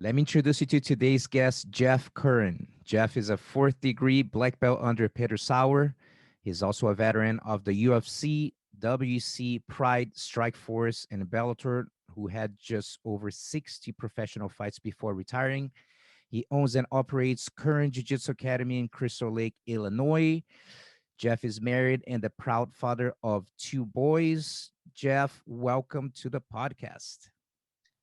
Let me introduce you to today's guest, Jeff Curran. Jeff is a fourth degree black belt under Peter Sauer. He's also a veteran of the UFC, WC, Pride, Strikeforce, and Bellator, who had just over 60 professional fights before retiring. He owns and operates Curran Jiu-Jitsu Academy in Crystal Lake, Illinois. Jeff is married and the proud father of two boys. Jeff, welcome to the podcast.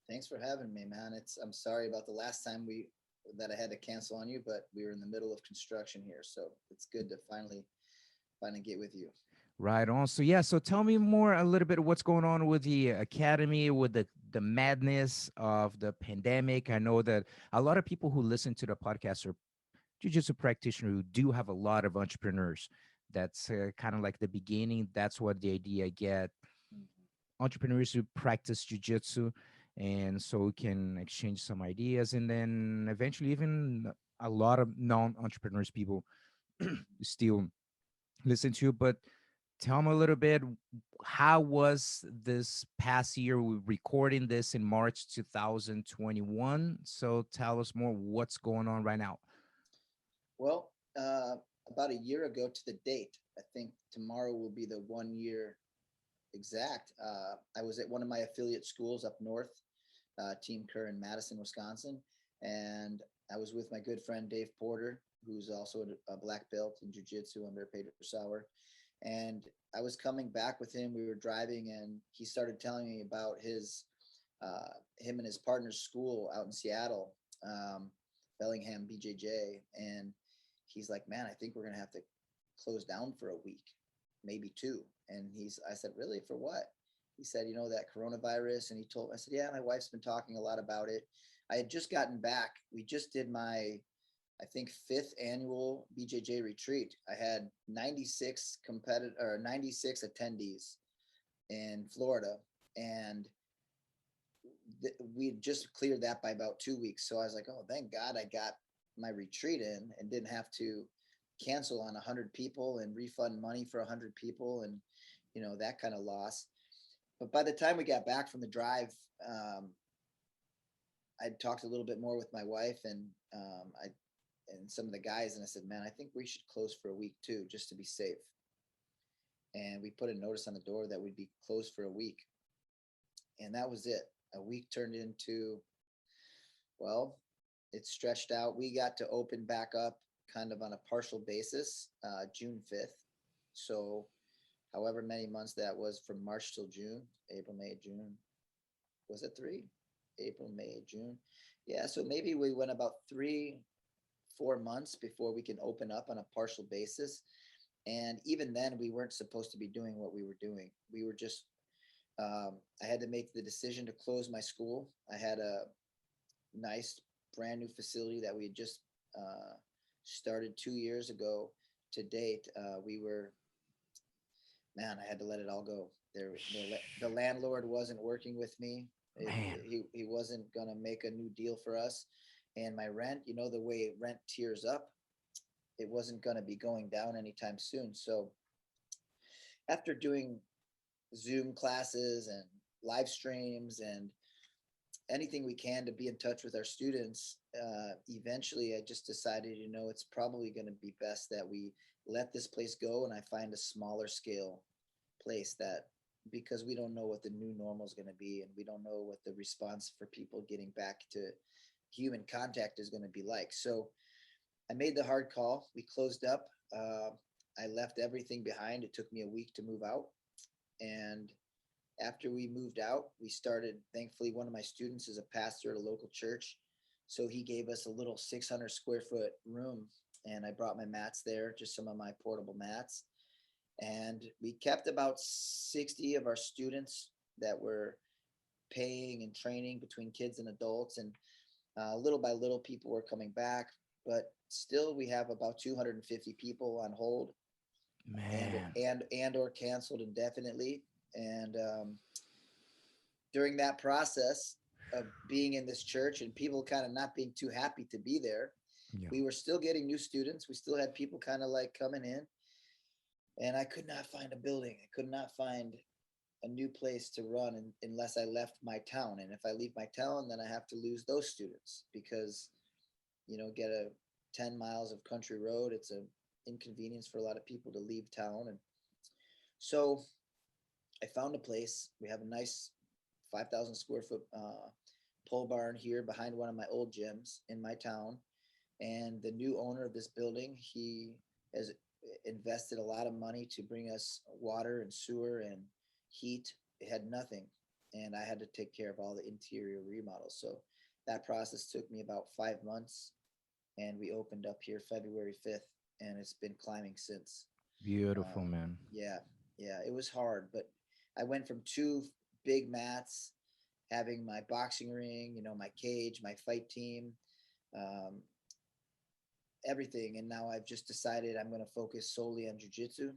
Thanks for having me, man. I'm sorry about the last time we that I had to cancel on you, but we were in the middle of construction here, so it's good to finally get with you. Right on. So tell me more a little bit of what's going on with the academy, with the madness of the pandemic. I know that a lot of people who listen to the podcast are jujitsu practitioners who do have a lot of entrepreneurs. That's kind of like the beginning. That's what the idea get Mhm. entrepreneurs who practice jujitsu, and so we can exchange some ideas, and then eventually even a lot of non-entrepreneurs people still listen to you. But tell me a little bit, how was this past year? We're recording this in March 2021. So tell us more what's going on right now. Well, about a year ago to the date, I think tomorrow will be the 1 year exact. I was at one of my affiliate schools up north, Team Curran, Madison, Wisconsin, and I was with my good friend Dave Porter, who's also a black belt in jiu-jitsu under Peter Sauer. And I was coming back with him. We were driving, and he started telling me about him and his partner's school out in Seattle, um, Bellingham BJJ, and he's like, "Man, I think we're gonna have to close down for a week, maybe two." And I said, "Really? For what?" He said, "That coronavirus." And I said, "Yeah, my wife's been talking a lot about it." I had just gotten back. We just did I think, fifth annual BJJ retreat. I had 96 attendees in Florida, and we just cleared that by about 2 weeks. So I was like, "Oh, thank God I got my retreat in and didn't have to cancel on 100 people and refund money for 100 people and that kind of loss." But by the time we got back from the drive, um, I talked a little bit more with my wife I and some of the guys, and I said, "Man, I think we should close for a week too, just to be safe." And we put a notice on the door that we'd be closed for a week, and that was it. A week turned into, well, it stretched out. We got to open back up kind of on a partial basis, June 5th. So, however many months that was from March till June, April, May, June. Was it three? April, May, June. Yeah, so maybe we went about 4 months before we can open up on a partial basis. And even then, we weren't supposed to be doing what we were doing. We were just, I had to make the decision to close my school. I had a nice brand new facility that we had just started 2 years ago to date. Man, I had to let it all go. The landlord wasn't working with me. Man, He wasn't gonna make a new deal for us, and my rent, the way rent tiers up, it wasn't gonna be going down anytime soon. So after doing Zoom classes and live streams and anything we can to be in touch with our students, eventually I just decided, it's probably going to be best that we let this place go and I find a smaller scale place, that because we don't know what the new normal is going to be and we don't know what the response for people getting back to human contact is going to be like. So I made the hard call. We closed up. I left everything behind. It took me a week to move out. And after we moved out, we started, thankfully, one of my students is a pastor at a local church. So he gave us a little 600 square foot room. And I brought my mats there, just some of my portable mats. And we kept about 60 of our students that were paying and training between kids and adults. And little by little, people were coming back. But still, we have about 250 people on hold man, and or canceled indefinitely. And during that process of being in this church and people kind of not being too happy to be there, yeah. we were still getting new students. We still had people kind of like coming in, and I could not find a building. I could not find a new place to run unless I left my town. And if I leave my town, then I have to lose those students because, get a 10 miles of country road. It's a inconvenience for a lot of people to leave town. And so I found a place. We have a nice 5,000 square foot pole barn here behind one of my old gyms in my town. And the new owner of this building, he has invested a lot of money to bring us water and sewer and heat. It had nothing. And I had to take care of all the interior remodels. So that process took me about 5 months. And we opened up here February 5th. And it's been climbing since. Beautiful, Um, man. yeah, yeah, it was hard. But I went from two big mats, having my boxing ring, my cage, my fight team, um, everything. And now I've just decided I'm going to focus solely on jujitsu.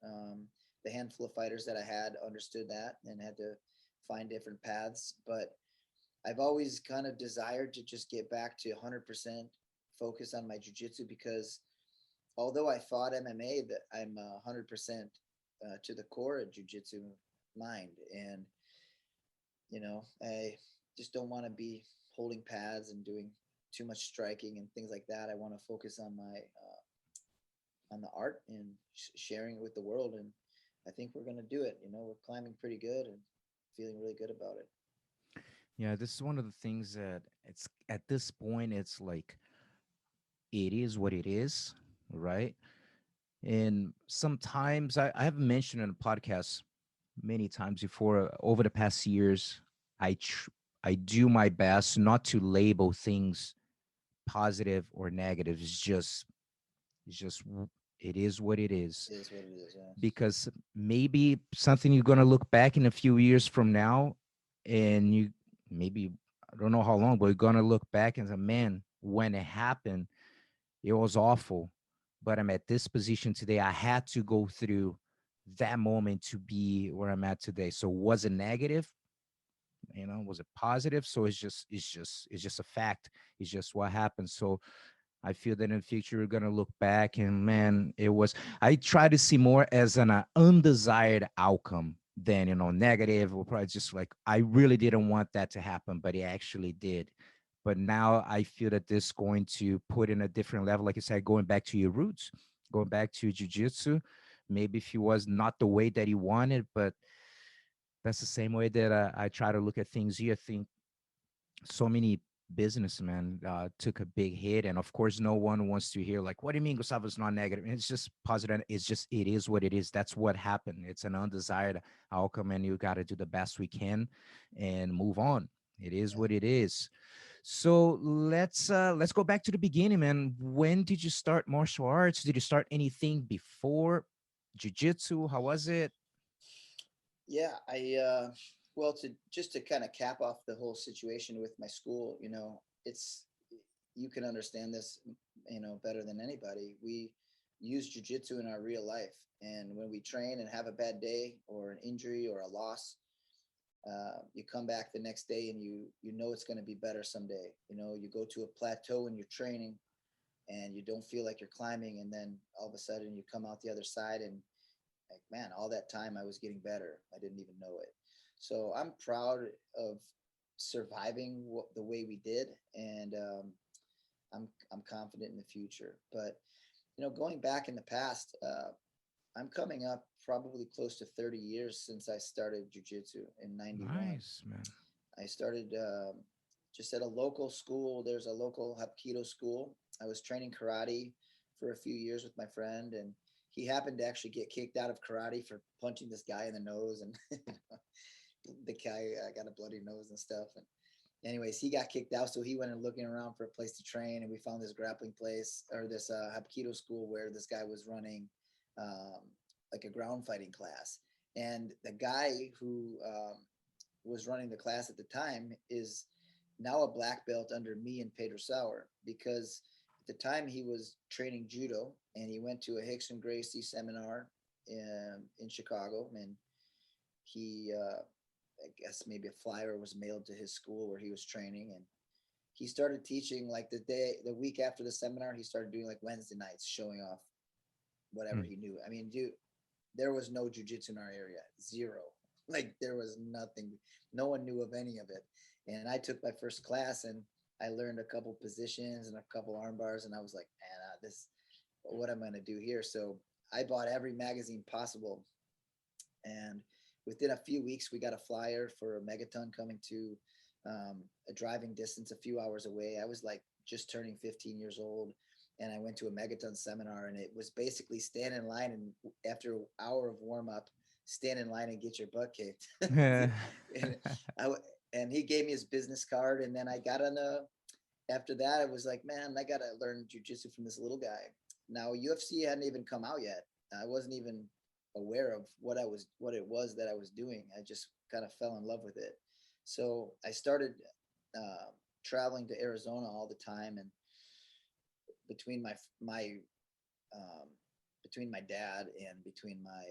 Um, the handful of fighters that I had understood that and had to find different paths. But I've always kind of desired to just get back to 100% focus on my jujitsu because although I fought MMA, that I'm 100% to the core of jujitsu mind. And, I just don't want to be holding pads and doing too much striking and things like that. I want to focus on my on the art and sharing it with the world. And I think we're going to do it. We're climbing pretty good and feeling really good about it. Yeah, this is one of the things that it's at this point, it's like it is what it is, right? And sometimes I have mentioned in a podcast many times before over the past years, I do my best not to label things positive or negative. It's just it is what it is. It is what it is. Yeah. Because maybe something you're gonna look back in a few years from now, and you maybe I don't know how long, but you're gonna look back and say, "Man, when it happened, it was awful." But I'm at this position today. I had to go through that moment to be where I'm at today. So was it negative? Was it positive? So it's just a fact. It's just what happened. So I feel that in the future we're gonna look back and man, it was. I try to see more as an undesired outcome than negative or probably just like I really didn't want that to happen, but it actually did. But now I feel that this is going to put in a different level, like I said, going back to your roots, going back to jujitsu. Maybe if he was not the way that he wanted, but that's the same way that I try to look at things here. I think so many businessmen took a big hit, and of course no one wants to hear like, what do you mean Gustavo's not negative? And it's just positive. It's just it is what it is. That's what happened. It's an undesired outcome, and you got to do the best we can and move on. It is Yeah. what it is. So let's go back to the beginning, man. When did you start martial arts? Did you start anything before jiu-jitsu? How was it? Yeah. Well, to kind of cap off the whole situation with my school, it's, you can understand this, better than anybody. We use jujitsu in our real life. And when we train and have a bad day or an injury or a loss, you come back the next day and you know it's going to be better someday. You go to a plateau in your training and you don't feel like you're climbing, and then all of a sudden you come out the other side and like, man, all that time I was getting better. I didn't even know it. So I'm proud of surviving the way we did, and I'm confident in the future. But going back in the past, I'm coming up probably close to 30 years since I started jujitsu in '91. Nice, man. I started just at a local school. There's a local Hapkido school. I was training karate for a few years with my friend, and he happened to actually get kicked out of karate for punching this guy in the nose, and the guy got a bloody nose and stuff. And anyways, he got kicked out, so he went and looking around for a place to train, and we found this grappling place or this Hapkido school where this guy was running um, like a ground fighting class. And the guy who was running the class at the time is now a black belt under me and Pedro Sauer, because at the time he was training judo and he went to a Hickson Gracie seminar in Chicago, and he I guess maybe a flyer was mailed to his school where he was training, and he started teaching like the week after the seminar. He started doing like Wednesday nights, showing off whatever Hmm. he knew. I mean, dude, there was no jujitsu in our area, zero. Like there was nothing, no one knew of any of it. And I took my first class and I learned a couple positions and a couple arm bars. And I was like, man, what am I going to do here? So I bought every magazine possible. And within a few weeks, we got a flyer for a megaton coming to a driving distance a few hours away. I was like just turning 15 years old. And I went to a megaton seminar, and it was basically stand in line, and after an hour of warm up, stand in line and get your butt kicked. and, I, and he gave me his business card, and then I got on the. After that, I was like, man, I gotta learn jujitsu from this little guy. Now UFC hadn't even come out yet. I wasn't even aware of what it was that I was doing. I just kind of fell in love with it. So I started traveling to Arizona all the time, and between my um, between my dad and between my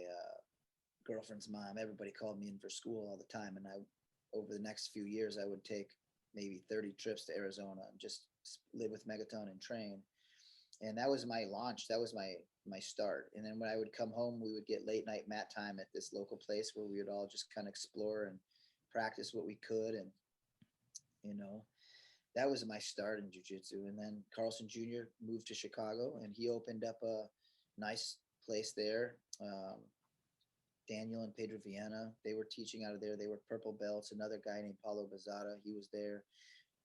girlfriend's mom, everybody called me in for school all the time. And over the next few years, I would take maybe 30 trips to Arizona and just live with Megaton and train. And that was my launch. That was my start. And then when I would come home, we would get late night mat time at this local place where we would all just kind of explore and practice what we could. And, you know, that was my start in jiu-jitsu. And then Carlson Jr. moved to Chicago, and he opened up a nice place there. Daniel and Pedro Viana, they were teaching out of there. They were purple belts. Another guy named Paulo Bazada, he was there.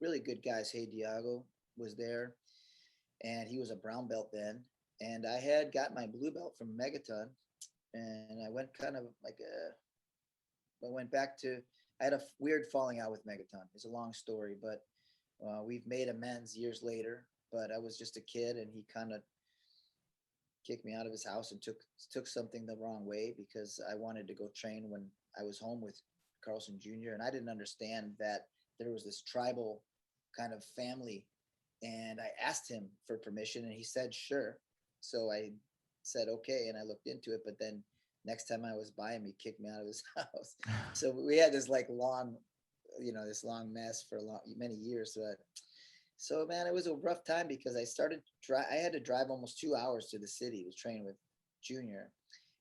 Really good guys. Hey Diago was there, and he was a brown belt then. And I had got my blue belt from Megaton, and I went kind of like I went back to, I had a weird falling out with Megaton. It's a long story, but we've made amends years later. But I was just a kid, and he kind of kicked me out of his house and took something the wrong way because I wanted to go train when I was home with Carlson Jr. And I didn't understand that there was this tribal kind of family. And I asked him for permission, and he said sure. So I said okay, and I looked into it. But then next time I was by him, he kicked me out of his house. So we had this like long, this long mess for many years. So man, it was a rough time because I had to drive almost 2 hours to the city to train with Junior,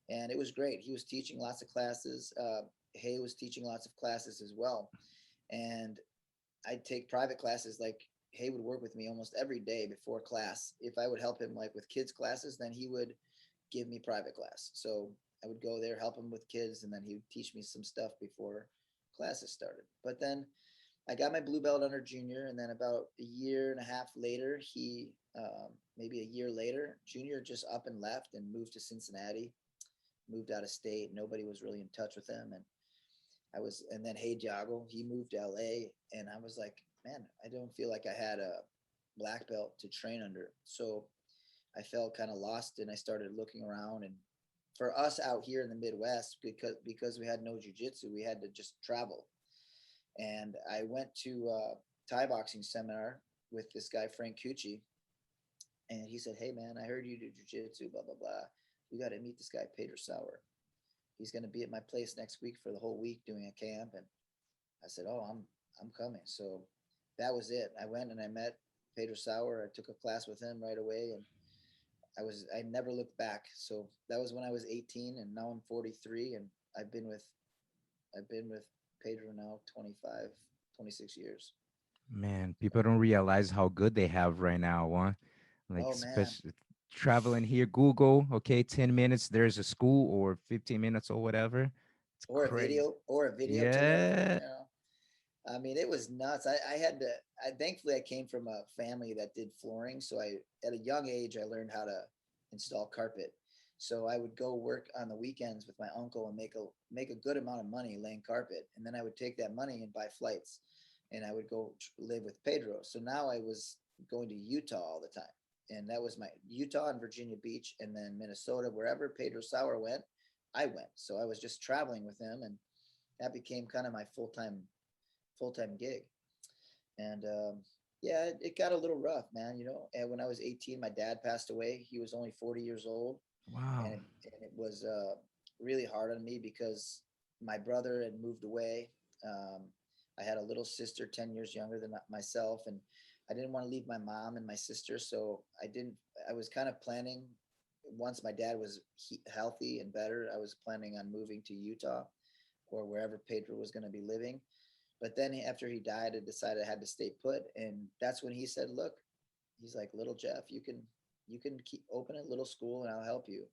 and it was great. He was teaching lots of classes. Hay was teaching lots of classes as well, and I'd take private classes. Like Hay would work with me almost every day before class. If I would help him like with kids classes, then he would give me private class. So I would go there, help him with kids, and then he would teach me some stuff before classes started. But then I got my blue belt under Junior, and then about a year and a half later, maybe a year later, Junior just up and left and moved to Cincinnati, moved out of state. Nobody was really in touch with him, and then Hey Diago, he moved to LA, and I was like, man, I don't feel like I had a black belt to train under. So I felt kind of lost, and I started looking around. And for us out here in the Midwest, because we had no jiu-jitsu, we had to just travel. And I went to a Thai boxing seminar with this guy, Frank Cucci. And he said, hey, man, I heard you do jiu-jitsu, blah, blah, blah. You got to meet this guy, Pedro Sauer. He's going to be at my place next week for the whole week doing a camp. And I said, oh, I'm coming. So that was it. I went and I met Pedro Sauer. I took a class with him right away. And I never looked back. So that was when I was 18, and now I'm 43. And I've been with Pedro now 25, 26 years. Man, people don't realize how good they have right now, huh? Like, Oh man. especially traveling here, Google, okay, 10 minutes, there's a school, or 15 minutes or whatever. It's crazy. Or a video to learn, Yeah. I mean, it was nuts. Thankfully I came from a family that did flooring. So at a young age, I learned how to install carpet. So I would go work on the weekends with my uncle and make a good amount of money laying carpet. And then I would take that money and buy flights, and I would go live with Pedro. So now I was going to Utah all the time. And that was my Utah and Virginia Beach, and then Minnesota, wherever Pedro Sauer went, I went. So I was just traveling with him, and that became kind of my full-time gig. And yeah, it got a little rough, man. And when I was 18, my dad passed away. He was only 40 years old, Wow. and it was really hard on me because my brother had moved away. Um, I had a little sister 10 years younger than myself, and I didn't want to leave my mom and my sister, so I was kind of planning, once my dad was healthy and better, I was planning on moving to Utah or wherever Pedro was going to be living. But then after he died, I decided I had to stay put. And that's when he said, look, he's like, little Jeff, you can keep open a little school and I'll help you.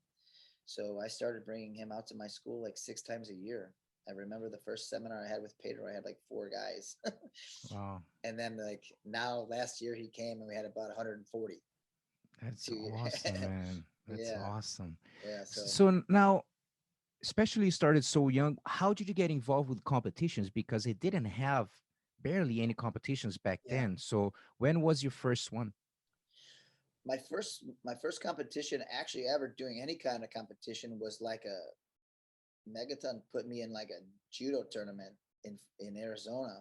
So I started bringing him out to my school like 6 times a year. I remember the first seminar I had with Pedro, I had like 4 guys. Wow. And then like now last year he came and we had about 140. That's 2 years. awesome, man. That's Yeah. awesome. Yeah. So So now, especially you started so young, how did you get involved with competitions? Because it didn't have barely any competitions back yeah, then. So when was your first one? my first competition actually ever doing any kind of competition was like a Megaton put me in like a judo tournament in Arizona,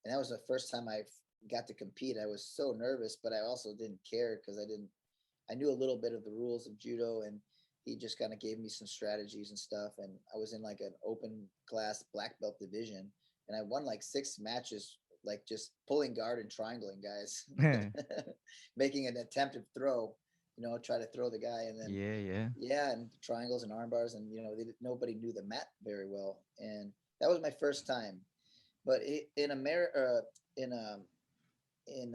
and that was the first time I got to compete. I was so nervous, but I also didn't care because I knew a little bit of the rules of judo, and he just kind of gave me some strategies and stuff. And I was in like an open class black belt division, and I won like 6 matches, like just pulling guard and triangling guys, Yeah, making an attempted throw, try to throw the guy, and then yeah. yeah, and triangles and arm bars, and nobody knew the mat very well, and that was my first time. But in America, in in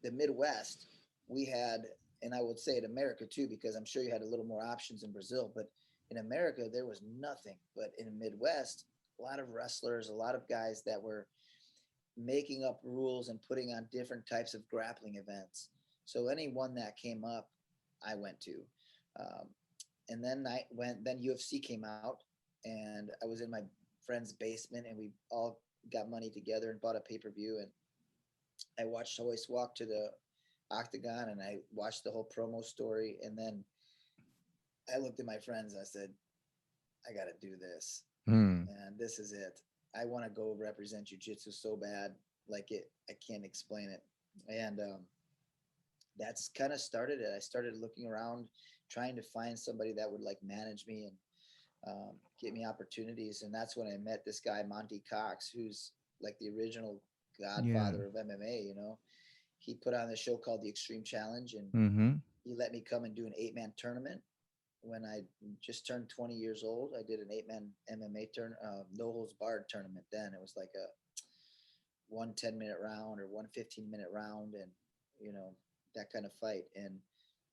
the Midwest, we had, and I would say in America too, because I'm sure you had a little more options in Brazil, but in America there was nothing. But in the Midwest, a lot of wrestlers, a lot of guys that were making up rules and putting on different types of grappling events. So anyone that came up, I went to. Um, and then then UFC came out, and I was in my friend's basement, and we all got money together and bought a pay per view. And I watched Hoist walk to the octagon, and I watched the whole promo story. And then I looked at my friends and I said, I got to do this. Hmm. And this is it. I want to go represent jiu-jitsu so bad. Like I can't explain it. And that's kind of started it. I started looking around, trying to find somebody that would like manage me and get me opportunities. And that's when I met this guy, Monty Cox, who's like the original Yeah. godfather of MMA. He put on this show called The Extreme Challenge, and Mm-hmm. he let me come and do an 8-man tournament. When I just turned 20 years old, I did an 8-man MMA no holds barred tournament. Then it was like a 1 10-minute round or 1 15-minute round, and you know that kind of fight. And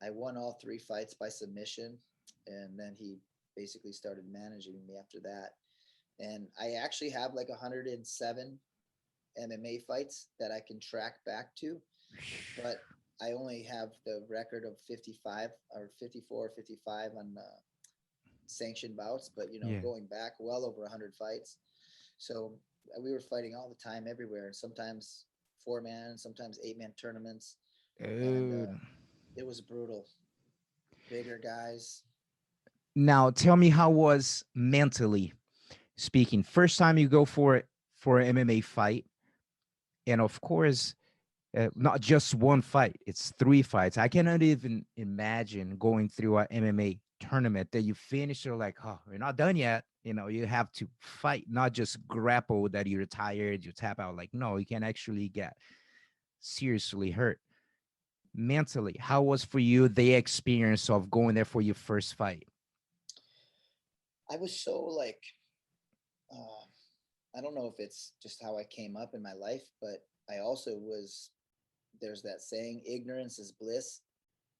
I won all 3 fights by submission, and then he basically started managing me after that. And I actually have like 107 MMA fights that I can track back to, but I only have the record of 55 or 54 or 55 on sanctioned bouts, but Yeah. going back well over 100 fights. So we were fighting all the time everywhere, and sometimes 4-man, sometimes 8-man tournaments, and Dude. it was brutal. Bigger guys. Now tell me how was mentally speaking. First time you go for an MMA fight, and of course, not just one fight; it's 3 fights. I cannot even imagine going through an MMA tournament that you finish. You're like, oh, we're not done yet. You have to fight, not just grapple that you're tired, you tap out. Like, no, you can actually get seriously hurt. Mentally, how was for you the experience of going there for your first fight? I was so like, uh, I don't know if it's just how I came up in my life, but I also was, there's that saying, ignorance is bliss.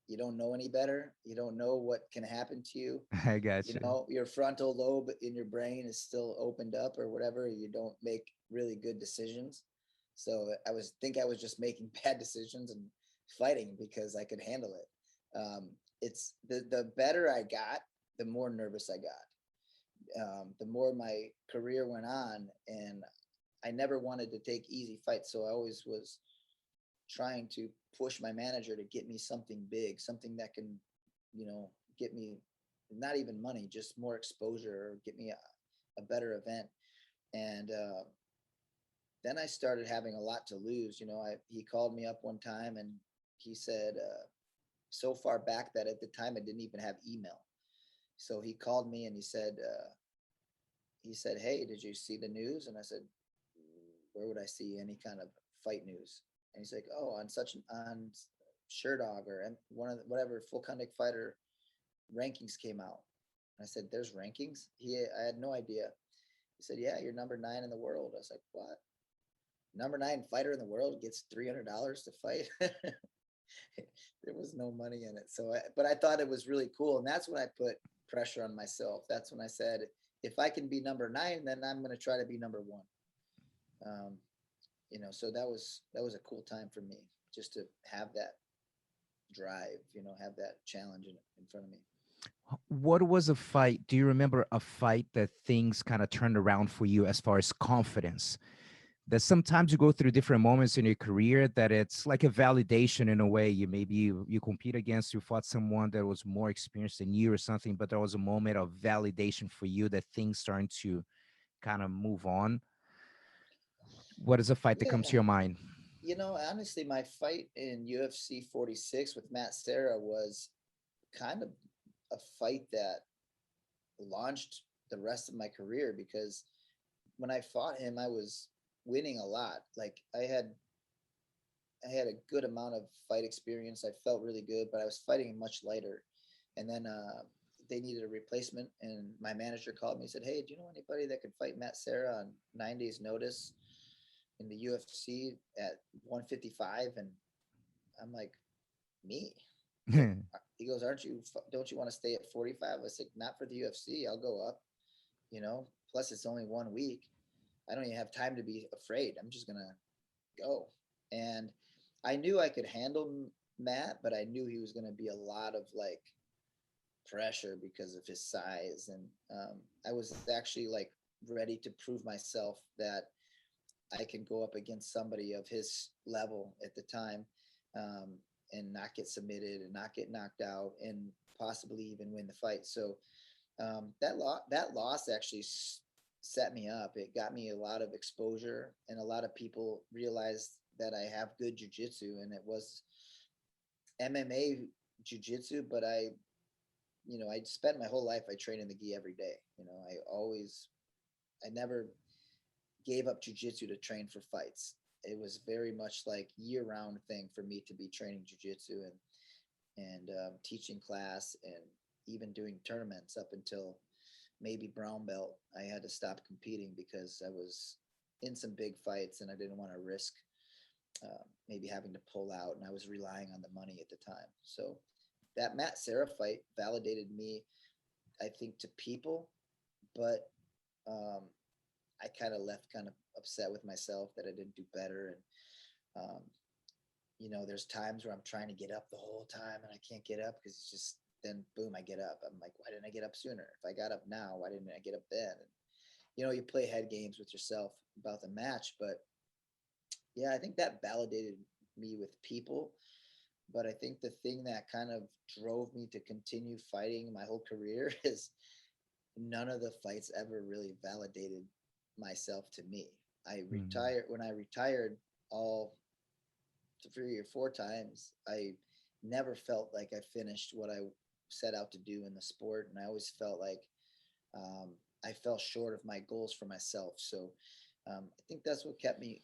You don't know any better. You don't know what can happen to you. I got you. Your frontal lobe in your brain is still opened up or whatever. You don't make really good decisions. So I was just making bad decisions and fighting because I could handle it. It's the better I got, the more nervous I got. The more my career went on, and I never wanted to take easy fights. So I always was trying to push my manager to get me something big, something that can, get me not even money, just more exposure or get me a better event. And then I started having a lot to lose. He called me up one time and he said, so far back that at the time I didn't even have email. So he called me and he said, "Hey, did you see the news?" And I said, "Where would I see any kind of fight news?" And he's like, "Oh, on Sherdog or one of whatever full contact fighter rankings came out." And I said, "There's rankings?" I had no idea. He said, yeah, you're number 9 in the world. I was like, what? Number 9 fighter in the world gets $300 to fight. There was no money in it. So, but I thought it was really cool. And that's when I put pressure on myself. That's when I said, if I can be number 9, then I'm going to try to be number 1. You know, so that was a cool time for me, just to have that drive, you know, have that challenge in front of me. What was a fight? Do you remember a fight that things kind of turned around for you as far as confidence? That sometimes you go through different moments in your career that it's like a validation in a way. You compete against, you fought someone that was more experienced than you or something, but there was a moment of validation for you that things starting to kind of move on. What is a fight that comes Yeah. to your mind? You know, honestly, my fight in UFC 46 with Matt Serra was kind of a fight that launched the rest of my career, because when I fought him, I was winning a lot. Like I had a good amount of fight experience. I felt really good, but I was fighting much lighter. And then they needed a replacement, and my manager called me and said, "Hey, do you know anybody that could fight Matt Serra on 9 days' notice in the UFC at 155?" And I'm like, "Me?" He's like, he goes, "Aren't you? Don't you want to stay at 45?" I said, "Not for the UFC. I'll go up. You know. Plus, it's only 1 week. I don't even have time to be afraid. I'm just gonna go." And I knew I could handle Matt, but I knew he was going to be a lot of like pressure because of his size. And I was actually like ready to prove myself that I can go up against somebody of his level at the time, um, and not get submitted and not get knocked out and possibly even win the fight. So that loss actually set me up. It got me a lot of exposure, and a lot of people realized that I have good jujitsu, and it was MMA jujitsu. But I spent my whole life, I train in the gi every day. I never gave up jujitsu to train for fights. It was very much like year-round thing for me to be training jujitsu and teaching class and even doing tournaments up until maybe brown belt. I had to stop competing because I was in some big fights and I didn't want to risk maybe having to pull out, and I was relying on the money at the time. So that Matt Serra fight validated me, I think, to people, but um, I kind of left kind of upset with myself that I didn't do better. And there's times where I'm trying to get up the whole time and I can't get up because it's just, then boom, I get up. I'm like, why didn't I get up sooner? If I got up now, why didn't I get up then? And you play head games with yourself about the match. But yeah, I think that validated me with people. But I think the thing that kind of drove me to continue fighting my whole career is none of the fights ever really validated myself to me. Mm. When I retired all 3 or 4 times, I never felt like I finished what I set out to do in the sport. And I always felt like um, I fell short of my goals for myself. So I think that's what kept me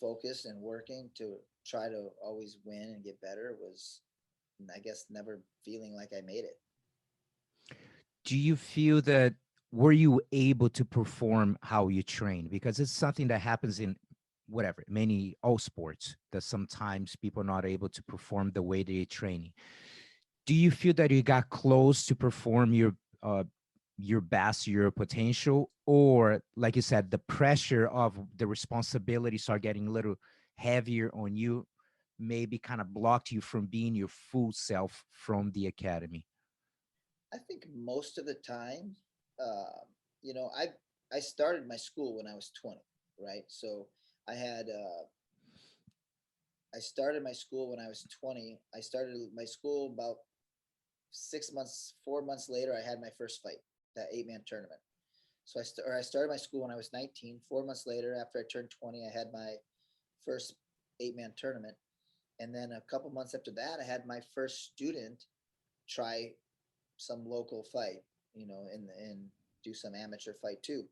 focused and working to try to always win and get better, was, I guess, never feeling like I made it. Do you feel that were you able to perform how you train? Because it's something that happens in whatever, many all sports, that sometimes people are not able to perform the way they're training. Do you feel that you got close to perform your best, your potential, or like you said, the pressure of the responsibilities are getting a little heavier on you, maybe kind of blocked you from being your full self from the academy? I think most of the time, uh, you know, I I started my school when I was 20, right? So I had I started my school when I was 20. I started my school about 6 months, 4 months later. I had my first fight, that 8-man tournament. So I started my school when I was 19. 4 months later, after I turned 20, I had my first 8-man tournament. And then a couple months after that, I had my first student try some local fight, and do some amateur fight too.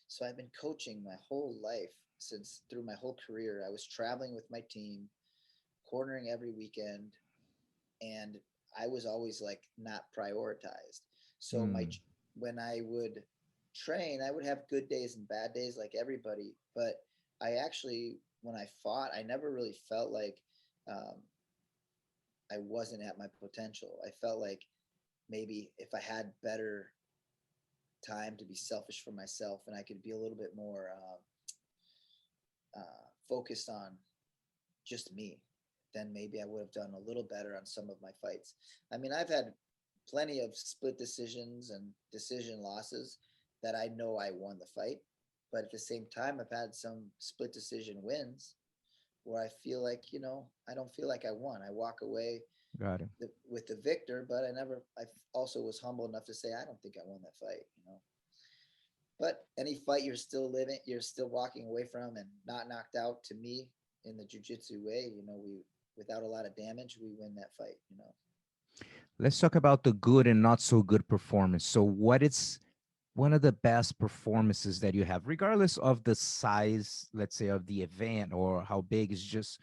So I've been coaching my whole life, since through my whole career. I was traveling with my team, cornering every weekend, and I was always like not prioritized. So my Mm. when I would train, I would have good days and bad days like everybody. But I actually, when I fought, I never really felt like um, I wasn't at my potential. I felt like maybe if I had better time to be selfish for myself and I could be a little bit more focused on just me, then maybe I would have done a little better on some of my fights. I mean, I've had plenty of split decisions and decision losses that I know I won the fight. But at the same time, I've had some split decision wins where I feel like, I don't feel like I won. I walk away Got it. with the victor, but I also was humble enough to say, I don't think I won that fight. But any fight you're still walking away from and not knocked out, to me, in the jiu-jitsu way, we, without a lot of damage, we win that fight. Let's talk about the good and not so good performance. So, what is one of the best performances that you have, regardless of the size, let's say, of the event or how big? Is just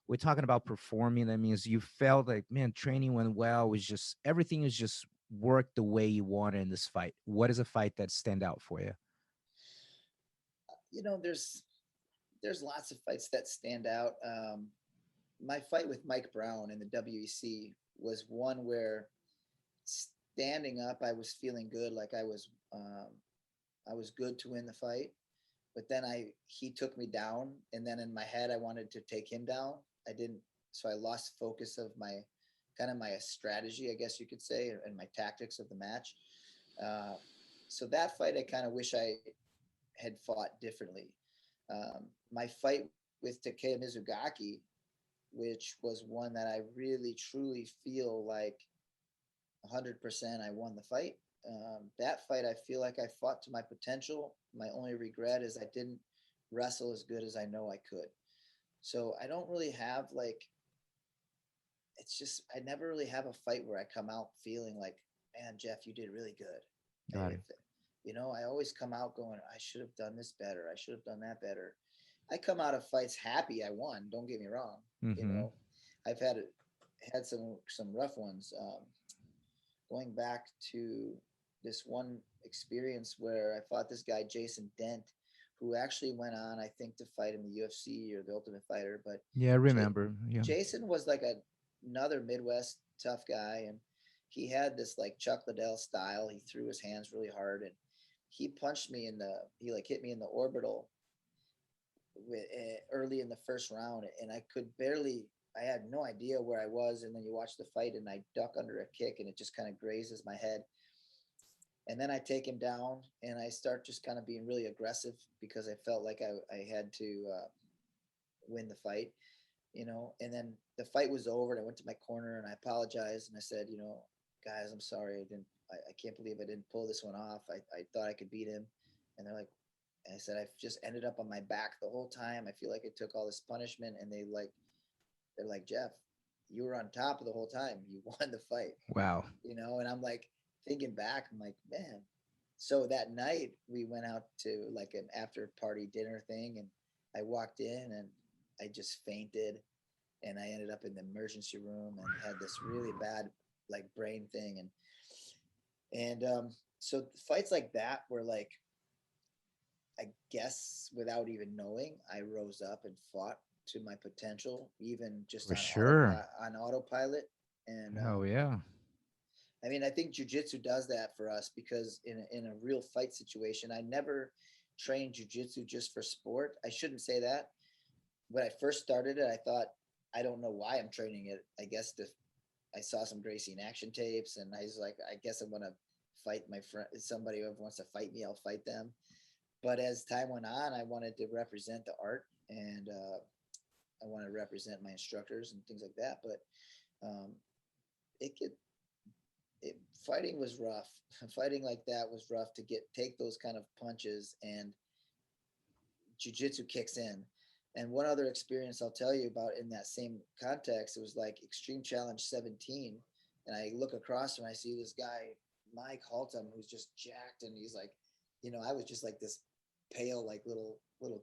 we're talking about performing. That means you felt like, man, training went well. Was just everything is just worked the way you wanted in this fight. What is a fight that stand out for you? There's lots of fights that stand out. My fight with Mike Brown in the WEC was one where, standing up, I was feeling good, like I was good to win the fight. But then he took me down, and then in my head I wanted to take him down. I didn't, so I lost focus of my kind of my strategy, I guess you could say, and my tactics of the match. Uh, so that fight, I kind of wish I had fought differently. My fight with Takeo Mizugaki, which was one that I really truly feel like 100% I won the fight. That fight, I feel like I fought to my potential. My only regret is I didn't wrestle as good as I know I could. So I don't really have like, it's just, I never really have a fight where I come out feeling like, man, Jeff, you did really good. Got it. If, I always come out going, I should have done this better. I should have done that better. I come out of fights happy I won. Don't get me wrong. You Mm-hmm. know, I've had some rough ones. Going back to this one experience where I fought this guy Jason Dent, who actually went on, I think, to fight in the UFC or the Ultimate Fighter. But Yeah, I J- remember. Yeah. Jason was like another Midwest tough guy, and he had this like Chuck Liddell style. He threw his hands really hard, and he punched me he like hit me in the orbital early in the first round, and I could barely. I had no idea where I was, and then you watch the fight, and I duck under a kick, and it just kind of grazes my head. And then I take him down, and I start just kind of being really aggressive because I felt like I had to win the fight, And then the fight was over, and I went to my corner and I apologized, and I said, guys, I'm sorry, I can't believe I didn't pull this one off. I thought I could beat him, and they're like, and I said, I've just ended up on my back the whole time. I feel like I took all this punishment, and they're like, Jeff, you were on top of the whole time. You won the fight, Wow. And I'm like, thinking back, I'm like, man. So that night we went out to like an after party dinner thing, and I walked in and I just fainted, and I ended up in the emergency room and had this really bad like brain thing, and so fights like that were like, I guess without even knowing, I rose up and fought to my potential, even just For on sure. autopilot. And Oh yeah. I mean, I think jujitsu does that for us because in a real fight situation, I never trained jujitsu just for sport. I shouldn't say that. When I first started it, I thought, I don't know why I'm training it. I guess I saw some Gracie in action tapes, and I was like, I guess I'm gonna fight my friend. Somebody who wants to fight me, I'll fight them. But as time went on, I wanted to represent the art, and I want to represent my instructors and things like that. But um, it could it, fighting was rough. Fighting like that was rough to take those kind of punches, and jujitsu kicks in. And one other experience I'll tell you about in that same context, it was like Extreme Challenge 17. And I look across and I see this guy, Mike Haltom, who's just jacked. And he's like, I was just like this pale, like little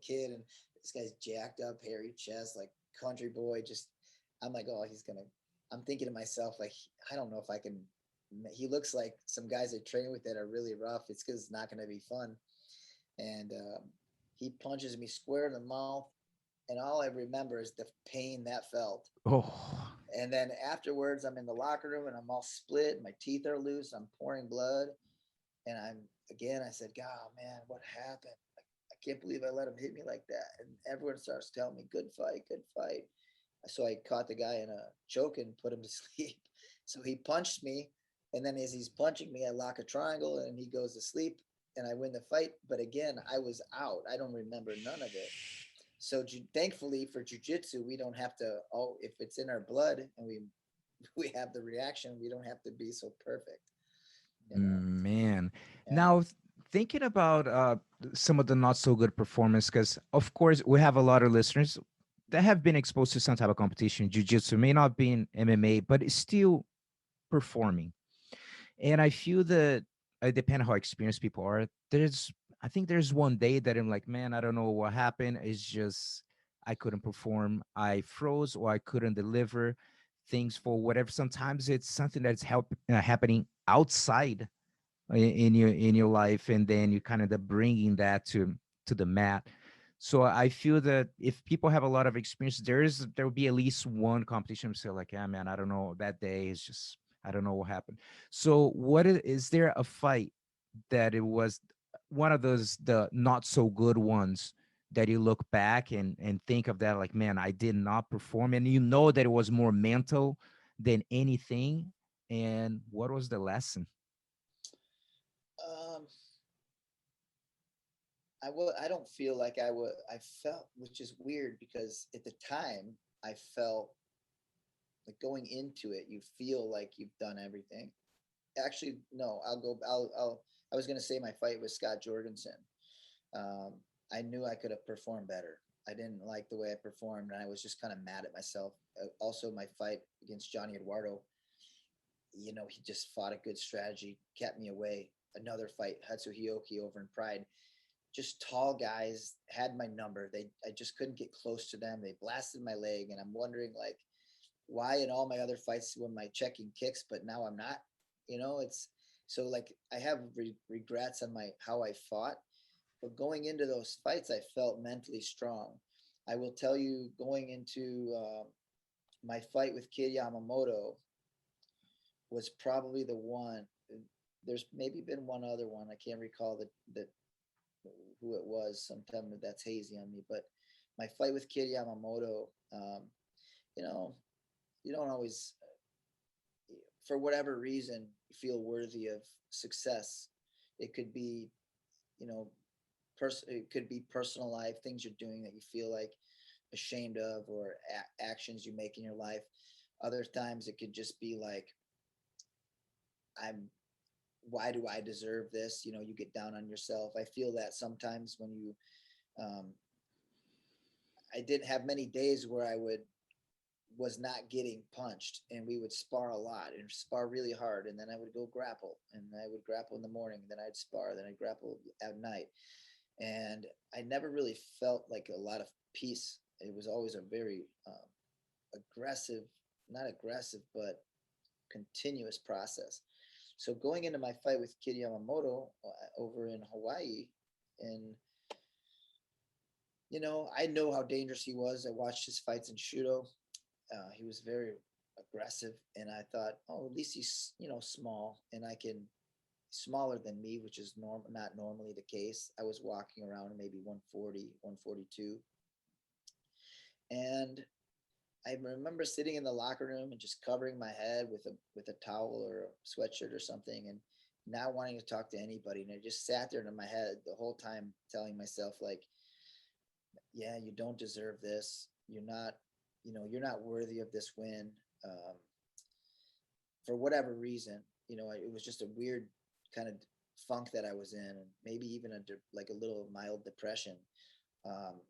kid. And this guy's jacked up, hairy chest, like country boy. I'm like, oh, I'm thinking to myself, like, I don't know if I can he looks like some guys I train with that are really rough. It's because it's not going to be fun. And he punches me square in the mouth, and all I remember is the pain that felt. Oh, And then afterwards, I'm in the locker room and I'm all split. My teeth are loose. I'm pouring blood. And I said, God, man, what happened? I can't believe I let him hit me like that. And everyone starts telling me, good fight, good fight. So I caught the guy in a choke and put him to sleep. So he punched me. And then as he's punching me, I lock a triangle and he goes to sleep and I win the fight. But again, I was out. I don't remember none of it. So thankfully for jujitsu, we don't have to. Oh, if it's in our blood and we have the reaction, we don't have to be so perfect. You know. man. Yeah. Now, thinking about some of the not so good performance, because of course we have a lot of listeners that have been exposed to some type of competition. Jiu-jitsu may not be in MMA, but it's still performing. And I feel that it depends how experienced people are. I think there's one day that I'm like, man, I don't know what happened. It's just I couldn't perform. I froze or I couldn't deliver things for whatever. Sometimes it's something that's happening outside in your life, and then you kind of bringing that to the mat. So I feel that if people have a lot of experience, there will be at least one competition say like, yeah, man, I don't know, that day is just, I don't know what happened. So is there a fight that it was one of those the not so good ones that you look back and think of that like, man, I did not perform, and you know that it was more mental than anything, and what was the lesson? Um, I don't feel like I felt, which is weird because at the time I felt like going into it, you feel like you've done everything. Actually, no, I was going to say my fight with Scott Jorgensen. Um, I knew I could have performed better. I didn't like the way I performed, and I was just kind of mad at myself. Also, my fight against Johnny Eduardo, he just fought a good strategy, kept me away. Another fight, Hatsuhioki over in Pride. Just tall guys had my number. I just couldn't get close to them. They blasted my leg, and I'm wondering like why in all my other fights when my checking kicks, but now I'm not. It's so like I have regrets on my how I fought, but going into those fights, I felt mentally strong. I will tell you, going into my fight with Kid Yamamoto was probably the one. There's maybe been one other one. I can't recall the who it was. Sometimes that's hazy on me, but my fight with Kid Yamamoto, you know, you don't always, for whatever reason, feel worthy of success. It could be, you know, it could be personal life, things you're doing that you feel like ashamed of, or actions you make in your life. Other times it could just be like, I'm why do I deserve this? You get down on yourself. I feel that sometimes when um, I didn't have many days where was not getting punched, and we would spar a lot and spar really hard, and then I would go grapple, and I would grapple in the morning, and then I'd spar, then I'd grapple at night, and I never really felt like a lot of peace. It was always a very aggressive, not aggressive, but continuous process. So going into my fight with Kid Yamamoto over in Hawaii, and I know how dangerous he was. I watched his fights in Shudo. He was very aggressive, and I thought, oh, at least he's small, and I can smaller than me, which is not normally the case. I was walking around maybe 140, 142, and I remember sitting in the locker room and just covering my head with a towel or a sweatshirt or something, and not wanting to talk to anybody. And I just sat there in my head the whole time, telling myself like, yeah, you don't deserve this. You're not worthy of this win. Um, for whatever reason, it was just a weird kind of funk that I was in, and maybe even like a little mild depression. Um,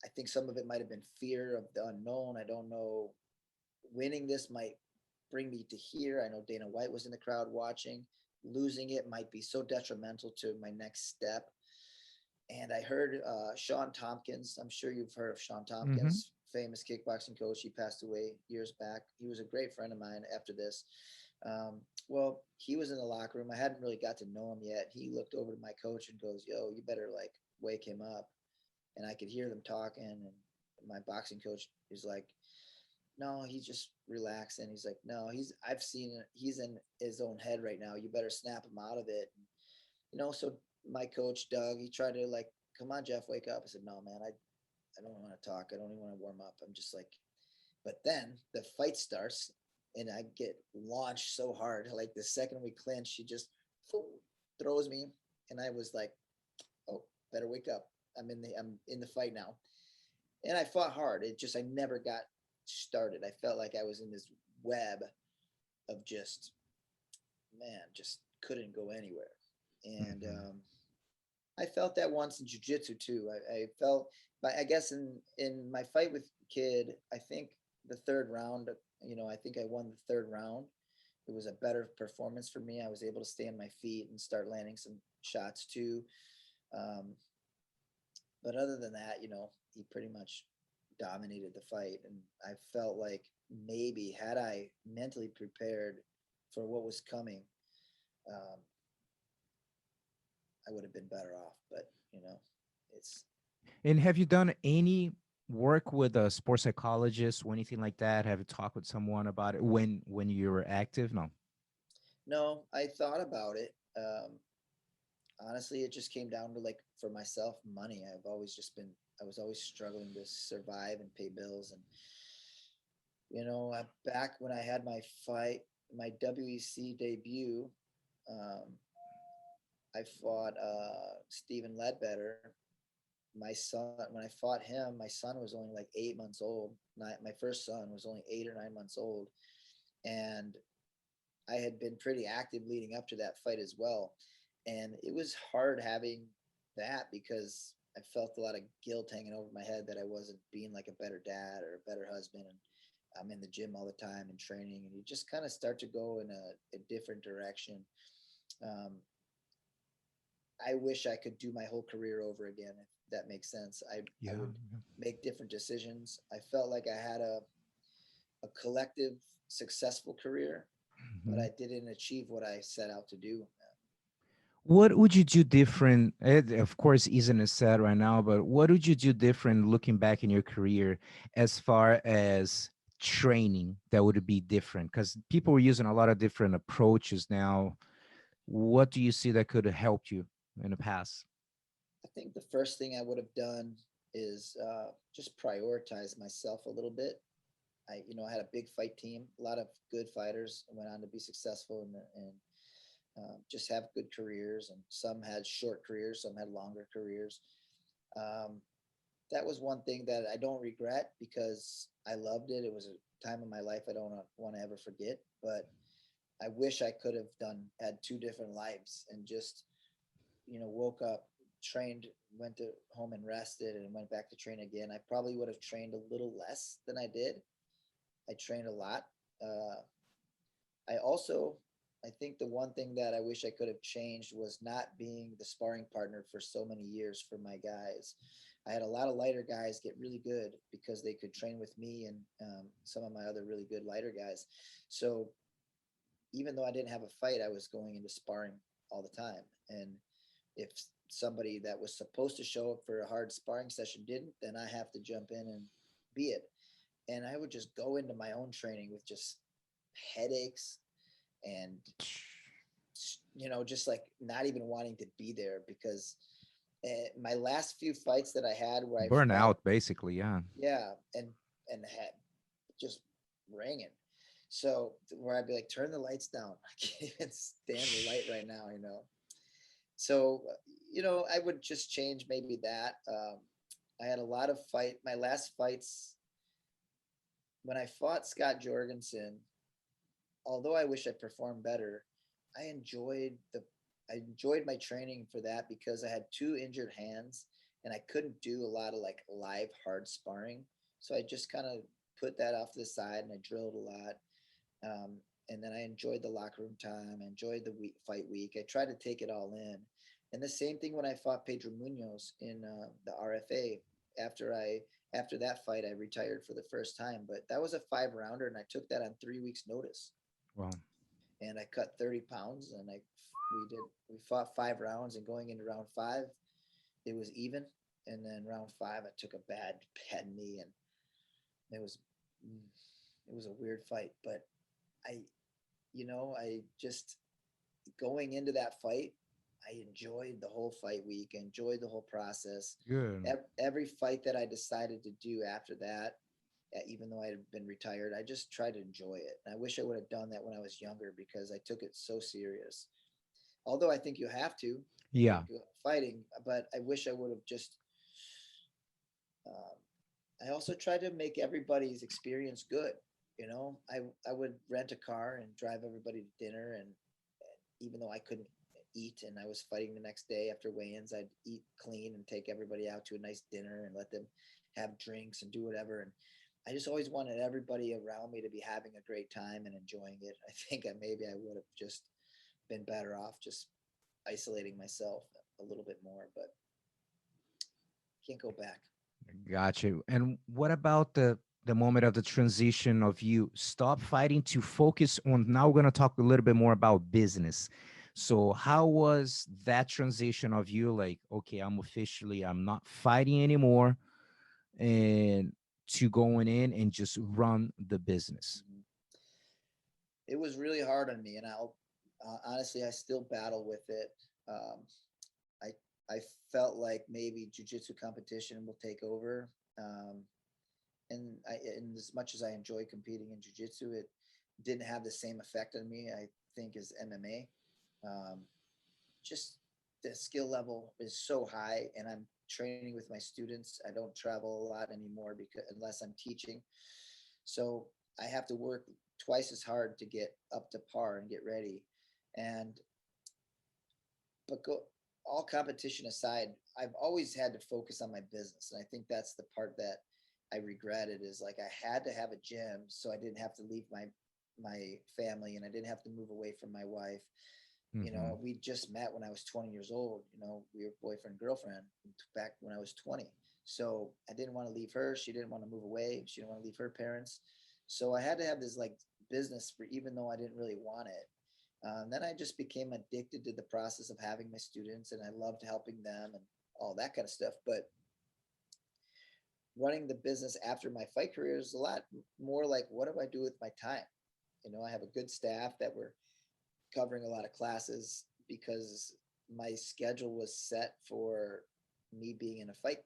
I think some of it might have been fear of the unknown. I don't know. Winning this might bring me to here. I know Dana White was in the crowd watching. Losing it might be so detrimental to my next step. And I heard Sean Tompkins. I'm sure you've heard of Sean Mm-hmm. Tompkins, famous kickboxing coach. He passed away years back. He was a great friend of mine after this. Well, he was in the locker room. I hadn't really got to know him yet. He looked over to my coach and goes, "Yo, you better like wake him up." And I could hear them talking. And my boxing coach is like, "No, he's just relaxing." He's like, "No, I've seen it. He's in his own head right now. You better snap him out of it." And, so my coach, Doug, he tried to like, "Come on, Jeff, wake up." I said, "No, man, I don't want to talk. I don't even want to warm up." I'm just like, but then the fight starts and I get launched so hard. Like the second we clinch, she just throws me. And I was like, "Oh, better wake up. I'm in the fight now." And I fought hard. I never got started. I felt like I was in this web of just, man, just couldn't go anywhere. And Mm-hmm. I felt that once in jujitsu too. I felt, but I guess in my fight with Kid, I think the third round, I think I won the third round. It was a better performance for me. I was able to stay on my feet and start landing some shots too. Um, but other than that, he pretty much dominated the fight, and I felt like maybe had I mentally prepared for what was coming, um, I would have been better off. But it's And have you done any work with a sports psychologist or anything like that? Have you talked with someone about it when you were active? No. no. I thought about it. Honestly, it just came down to like for myself, money. I was always struggling to survive and pay bills, and back when I had my WEC debut, um, I fought Stephen Ledbetter. My son, when I fought him, my son was only like 8 months old. My first son was only 8 or 9 months old, and I had been pretty active leading up to that fight as well. And it was hard having that because I felt a lot of guilt hanging over my head that I wasn't being like a better dad or a better husband. And I'm in the gym all the time and training, and you just kind of start to go in a different direction. Um, I wish I could do my whole career over again, if that makes sense. I Yeah. would make different decisions. I felt like I had a collective successful career, but Mhm. I didn't achieve what I set out to do. What would you do different? It, of course, isn't as sad right now, but what would you do different looking back in your career as far as training that would be different? Because people are using a lot of different approaches now. What do you see that could have helped you in the past? I think the first thing I would have done is just prioritize myself a little bit. I had a big fight team, a lot of good fighters went on to be successful and just have good careers. And some had short careers, some had longer careers. Um, that was one thing that I don't regret because I loved it. It was a time in my life I don't want to ever forget. But I wish I could have had two different lives and just woke up, trained, went to home and rested, and went back to train again. I probably would have trained a little less than I did. I trained a lot. Uh, I also, I think the one thing that I wish I could have changed was not being the sparring partner for so many years for my guys. I had a lot of lighter guys get really good because they could train with me and some of my other really good lighter guys. So even though I didn't have a fight, I was going into sparring all the time. And if somebody that was supposed to show up for a hard sparring session didn't, then I have to jump in and be it. And I would just go into my own training with just headaches and just like not even wanting to be there because my last few fights that I had where I fought, Burnout, basically. Yeah. yeah, and had just ringing. So where I'd be like, turn the lights down. I can't even stand the light right now. So I would just change maybe that. I had a lot of my last fights when I fought Scott Jorgensen, although I wish I performed better, I enjoyed the I enjoyed my training for that because I had two injured hands and I couldn't do a lot of like live hard sparring. So I just kind of put that off to the side and I drilled a lot. Um, and then I enjoyed the locker room time. I enjoyed the fight week. I tried to take it all in. And the same thing when I fought Pedro Munoz in the RFA. After I after that fight, I retired for the first time. But that was a 5 rounder, and I took that on 3 weeks' notice. Well. and I cut 30 pounds, and we fought 5 rounds, and going into round 5, it was even. And then round 5, I took a bad knee, and it was, mm, it was a weird fight, but I, I just, going into that fight, I enjoyed the whole fight week, enjoyed the whole process. Good. Every fight that I decided to do after that, even though I had been retired, I just tried to enjoy it. And I wish I would have done that when I was younger, because I took it so serious. Although I think you have to, Yeah. like, fighting, but I wish I would have just. Um, I also tried to make everybody's experience good. I would rent a car and drive everybody to dinner, and even though I couldn't eat and I was fighting the next day after weigh-ins, I'd eat clean and take everybody out to a nice dinner and let them have drinks and do whatever. And I just always wanted everybody around me to be having a great time and enjoying it. I think maybe I would have just been better off just isolating myself a little bit more, but can't go back. Got you. And what about the moment of the transition of you stop fighting to focus on, now we're going to talk a little bit more about business. So how was that transition of you like, okay, I'm not fighting anymore, and to going in and just run the business? Mhm. It was really hard on me, and I'll honestly, I still battle with it. Um, I I felt like maybe jujitsu competition will take over. Um, and as much as I enjoy competing in jujitsu, it didn't have the same effect on me, I think, as MMA. Um, just the skill level is so high, and I'm training with my students. I don't travel a lot anymore, because unless I'm teaching, so I have to work twice as hard to get up to par and get ready. And but go all competition aside, I've always had to focus on my business, and I think that's the part that I regretted, is like I had to have a gym so I didn't have to leave my family, and I didn't have to move away from my wife. Hmm. We just met when I was 20 years old. We were boyfriend girlfriend back when I was 20. So I didn't want to leave her. She didn't want to move away. She didn't want to leave her parents. So I had to have this like business, for even though I didn't really want it. Then I just became addicted to the process of having my students, and I loved helping them and all that kind of stuff. But running the business after my fight career is a lot more like, what do I do with my time? I have a good staff that were covering a lot of classes, because my schedule was set for me being in a fight,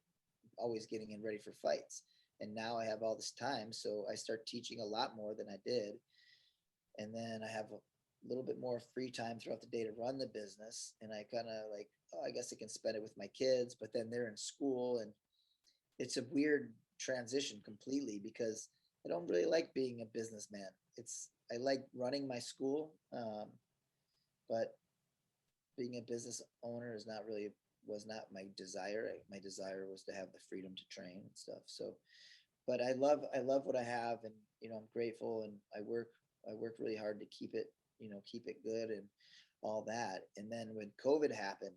always getting in ready for fights. And now I have all this time, so I start teaching a lot more than I did. And then I have a little bit more free time throughout the day to run the business. And I kind of like, oh, I guess I can spend it with my kids, but then they're in school, and it's a weird transition completely, because I don't really like being a businessman. I like running my school, but being a business owner is not really was not my desire. My desire was to have the freedom to train and stuff. So, but I love what I have, and I'm grateful, and I work really hard to keep it good and all that. And then when COVID happened,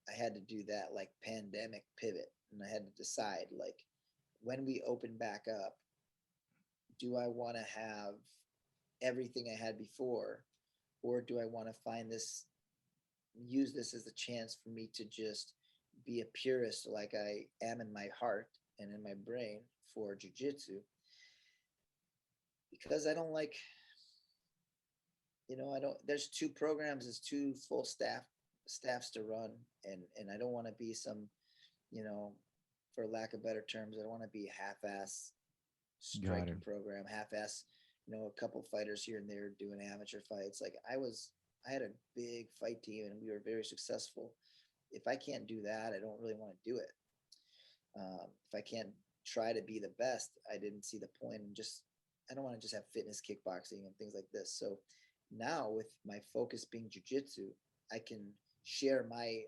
I had to do that like pandemic pivot, and I had to decide, like, when we open back up, do I want to have everything I had before, or do I want to use this as a chance for me to just be a purist like I am in my heart and in my brain for jujitsu, because I don't like, I don't, there's two programs, there's two full staffs to run, and I don't want to be some, you know, for lack of better terms, I don't want to be half-ass Got it. striking program, half-ass, a couple fighters here and there doing amateur fights. Like I had a big fight team, and we were very successful. If I can't do that, I don't really want to do it. If I can't try to be the best, I didn't see the point. And just, I don't want to just have fitness kickboxing and things like this. So now, with my focus being jujitsu, I can share my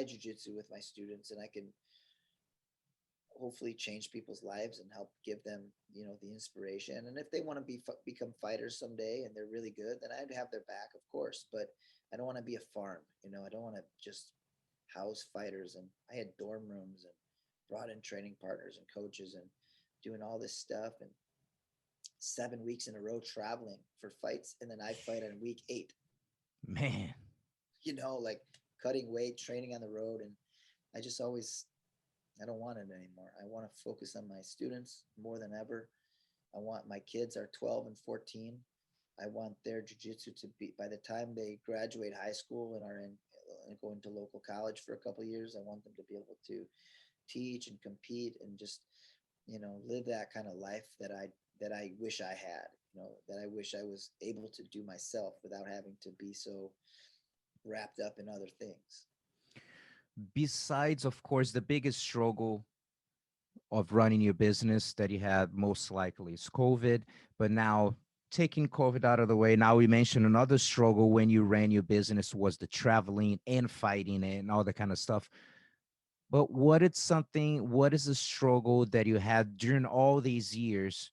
jujitsu with my students, and I can hopefully change people's lives and help give them, the inspiration. And if they want to become fighters someday and they're really good, then I'd have their back, of course. But I don't want to be a farm. I don't want to just house fighters. And I had dorm rooms and brought in training partners and coaches and doing all this stuff. And 7 weeks in a row traveling for fights, and then I fight on week 8. Man. Like cutting weight, training on the road, and I just always I don't want it anymore. I want to focus on my students more than ever. I want my kids are 12 and 14. I want their jiu-jitsu to be, by the time they graduate high school and are in going to local college for a couple of years, I want them to be able to teach and compete and just, live that kind of life that I wish I had, that I wish I was able to do myself without having to be so wrapped up in other things. Besides, of course, the biggest struggle of running your business that you had most likely is COVID. But now, taking COVID out of the way, now we mentioned another struggle when you ran your business was the traveling and fighting and all that kind of stuff. But what is a struggle that you had during all these years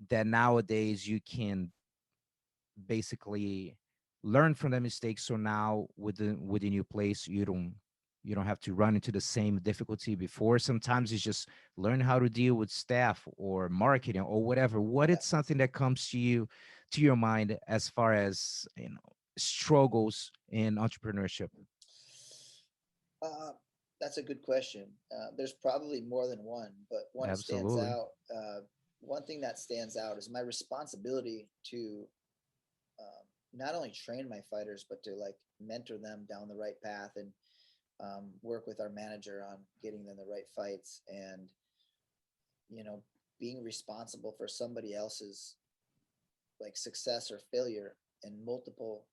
that nowadays you can basically learn from the mistakes, so now within your place you don't have to run into the same difficulty before? Sometimes it's just learn how to deal with staff or marketing or whatever. What Yeah. is something that comes to your mind as far as struggles in entrepreneurship? Uh, that's a good question. There's probably more than one, but one stands Absolutely. out. One thing that stands out is my responsibility to not only train my fighters, but to like mentor them down the right path and work with our manager on getting them the right fights and, you know, being responsible for somebody else's like success or failure and multiple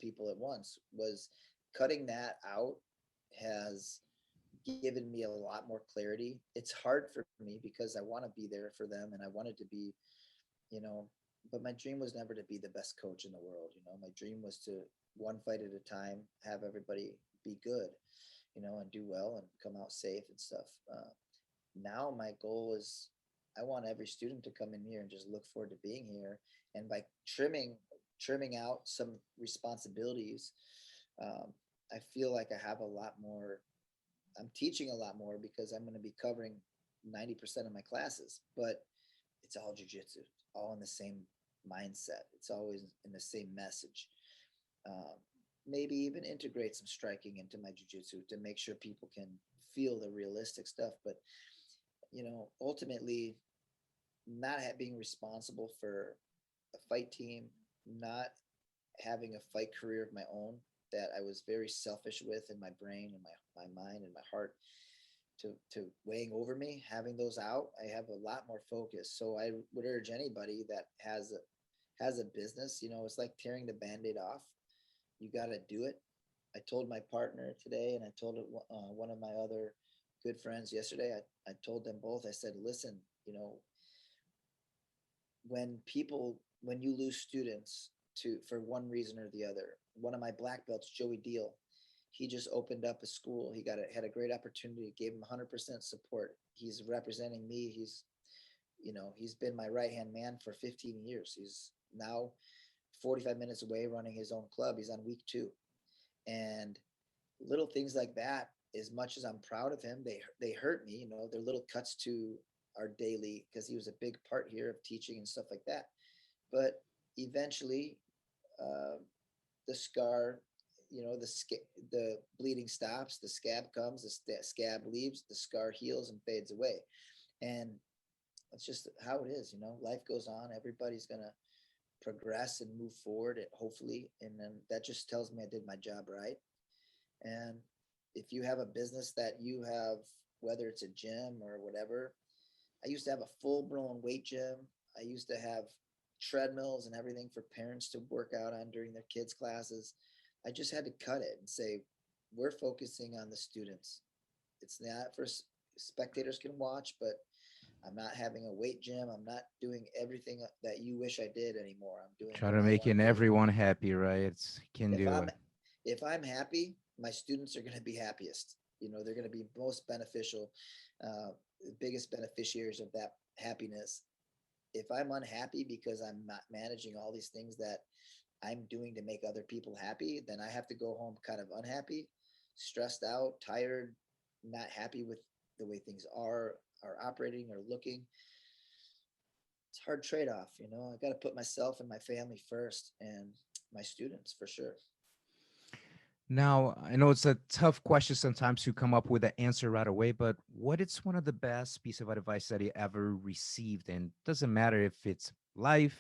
people at once was cutting that out has given me a lot more clarity. It's hard for me because I want to be there for them and I wanted to be, you know, but my dream was never to be the best coach in the world. My dream was to one fight at a time, have everybody be good, and do well and come out safe and stuff. Now my goal is I want every student to come in here and just look forward to being here. And by trimming out some responsibilities, um, I feel like I have a lot more. I'm teaching a lot more because I'm going to be covering 90% of my classes, but it's all jujitsu, all in the same mindset. It's always in the same message. Um, Maybe even integrate some striking into my jujitsu to make sure people can feel the realistic stuff. But ultimately, not being responsible for a fight team, not having a fight career of my own that I was very selfish with in my brain and my mind and my heart to weighing over me, having those out, I have a lot more focus. So I would urge anybody that has a business, it's like tearing the band-aid off. You got to do it. I told my partner today, and I told one of my other good friends yesterday. I told them both. I said, listen, when you lose students for one reason or the other, one of my black belts, Joey Deal, he just opened up a school. He had a great opportunity, gave him 100% support. He's representing me. He's been my right hand man for 15 years. He's now 45 minutes away running his own club. He's on week 2. And little things like that, as much as I'm proud of him, they hurt me. They're little cuts to our daily, because he was a big part here of teaching and stuff like that. But eventually, the scar, the bleeding stops, the scab comes, the scab leaves, the scar heals and fades away. And that's just how it is. Life goes on. Everybody's going to progress and move forward, hopefully. And then that just tells me I did my job right. And if you have a business that you have, whether it's a gym or whatever, I used to have a full-blown weight gym. I used to have treadmills and everything for parents to work out on during their kids' classes. I just had to cut it and say, we're focusing on the students. It's not for spectators can watch, but I'm not having a weight gym. I'm not doing everything that you wish I did anymore. I'm doing Try what to I want making to do. everyone happy, right? It's can If do I'm it. if I'm happy, my students are going to be happiest. They're going to be most beneficial, biggest beneficiaries of that happiness. If I'm unhappy because I'm not managing all these things that I'm doing to make other people happy, then I have to go home kind of unhappy, stressed out, tired, not happy with the way things are operating or looking. It's hard trade-off. I got to put myself and my family first, and my students for sure. Now, I know it's a tough question sometimes to come up with an answer right away, but what is one of the best piece of advice that you ever received? And doesn't matter if it's life,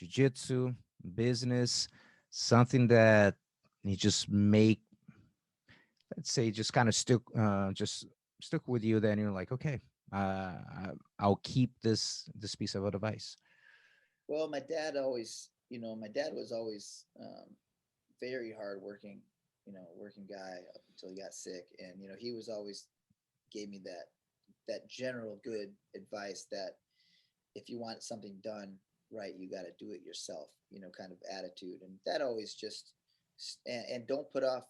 jujitsu, business, something that you just make, let's say, just kind of stuck with you. Then you're like, okay, I'll keep this piece of advice. Well, my dad was always very hardworking, working guy up until he got sick, and he was always gave me that general good advice that if you want something done right, you got to do it yourself, kind of attitude, and that always just and don't put off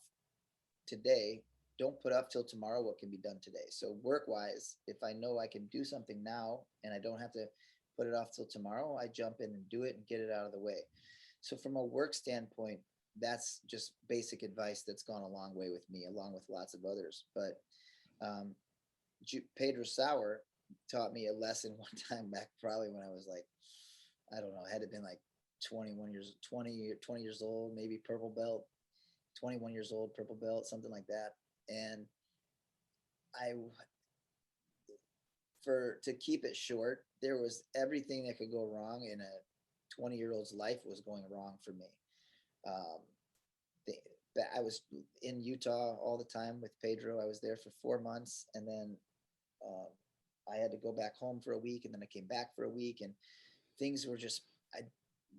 today. Don't put off till tomorrow what can be done today. So work wise, if I know I can do something now and I don't have to put it off till tomorrow, I jump in and do it and get it out of the way. So from a work standpoint, that's just basic advice that's gone a long way with me, along with lots of others. But um, Pedro Sauer taught me a lesson one time back, probably when I was like, I don't know, had it been like 20 years old, maybe purple belt, 21 years old, purple belt, something like that. And I, for to keep it short, there was everything that could go wrong in a 20-year-old's life was going wrong for me. Um, the, I was in Utah all the time with Pedro. I was there for 4 months, and then um, I had to go back home for a week, and then I came back for a week, and things were just